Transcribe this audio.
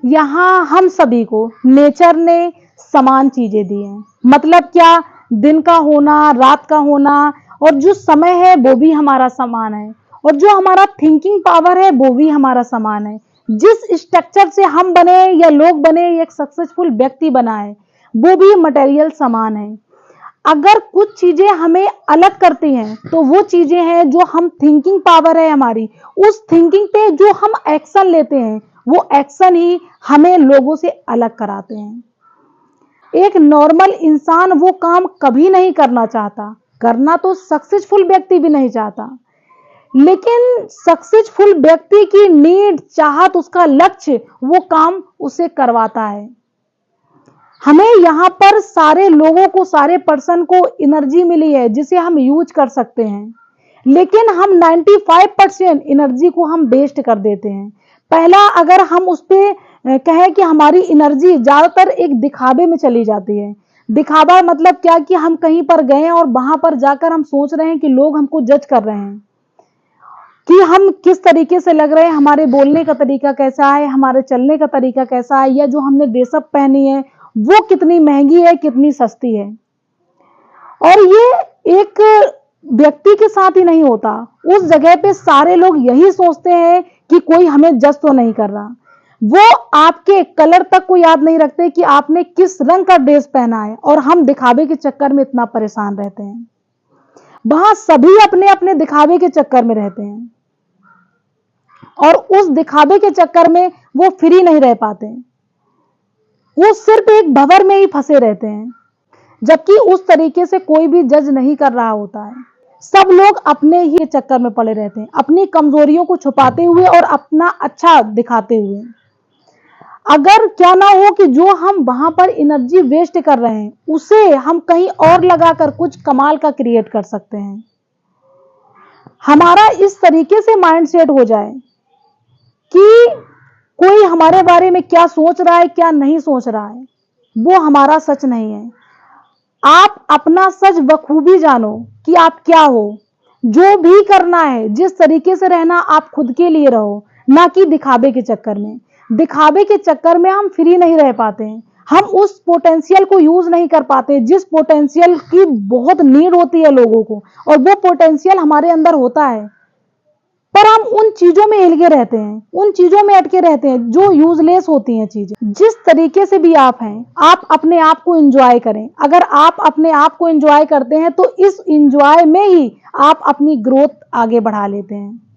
यहाँ हम सभी को नेचर ने समान चीजें दी हैं। मतलब क्या, दिन का होना, रात का होना, और जो समय है वो भी हमारा समान है, और जो हमारा थिंकिंग पावर है वो भी हमारा समान है। जिस स्ट्रक्चर से हम बने या लोग बने, एक सक्सेसफुल व्यक्ति बना है, वो भी मटेरियल समान है। अगर कुछ चीजें हमें अलग करती हैं तो वो चीजें हैं जो हम थिंकिंग पावर है हमारी, उस थिंकिंग पे जो हम एक्शन लेते हैं, वो एक्शन ही हमें लोगों से अलग कराते हैं। एक नॉर्मल इंसान वो काम कभी नहीं करना चाहता, करना तो सक्सेसफुल व्यक्ति भी नहीं चाहता, लेकिन सक्सेसफुल व्यक्ति की नीड, चाहत, उसका लक्ष्य वो काम उसे करवाता है। हमें यहाँ पर सारे लोगों को, सारे पर्सन को एनर्जी मिली है जिसे हम यूज कर सकते हैं, लेकिन हम 95% एनर्जी को हम वेस्ट कर देते हैं। पहला, अगर हम उस पे कहें कि हमारी एनर्जी ज्यादातर एक दिखावे में चली जाती है। दिखावा मतलब क्या, कि हम कहीं पर गए और वहां पर जाकर हम सोच रहे हैं कि लोग हमको जज कर रहे हैं, कि हम किस तरीके से लग रहे हैं, हमारे बोलने का तरीका कैसा है, हमारे चलने का तरीका कैसा है, या जो हमने ड्रेसअप पहनी है वो कितनी महंगी है, कितनी सस्ती है। और ये एक व्यक्ति के साथ ही नहीं होता, उस जगह पे सारे लोग यही सोचते हैं कि कोई हमें जज तो नहीं कर रहा। वो आपके कलर तक को याद नहीं रखते कि आपने किस रंग का ड्रेस पहना है, और हम दिखावे के चक्कर में इतना परेशान रहते हैं। वहां सभी अपने अपने दिखावे के चक्कर में रहते हैं, और उस दिखावे के चक्कर में वो फ्री नहीं रह पाते, वो सिर्फ एक भंवर में ही फंसे रहते हैं। जबकि उस तरीके से कोई भी जज नहीं कर रहा होता है, सब लोग अपने ही चक्कर में पड़े रहते हैं, अपनी कमजोरियों को छुपाते हुए और अपना अच्छा दिखाते हुए। अगर क्या ना हो कि जो हम वहां पर एनर्जी वेस्ट कर रहे हैं उसे हम कहीं और लगाकर कुछ कमाल का क्रिएट कर सकते हैं। हमारा इस तरीके से माइंडसेट हो जाए कि कोई हमारे बारे में क्या सोच रहा है, क्या नहीं सोच रहा है, वो हमारा सच नहीं है। आप अपना सच बखूबी जानो कि आप क्या हो। जो भी करना है, जिस तरीके से रहना, आप खुद के लिए रहो, ना कि दिखावे के चक्कर में। दिखावे के चक्कर में हम फ्री नहीं रह पाते हैं, हम उस पोटेंशियल को यूज नहीं कर पाते जिस पोटेंशियल की बहुत नीड होती है लोगों को, और वो पोटेंशियल हमारे अंदर होता है, पर हम उन चीजों में हिलके रहते हैं, उन चीजों में अटके रहते हैं जो यूजलेस होती हैं चीजें। जिस तरीके से भी आप हैं, आप अपने आप को एंजॉय करें। अगर आप अपने आप को एंजॉय करते हैं तो इस एंजॉय में ही आप अपनी ग्रोथ आगे बढ़ा लेते हैं।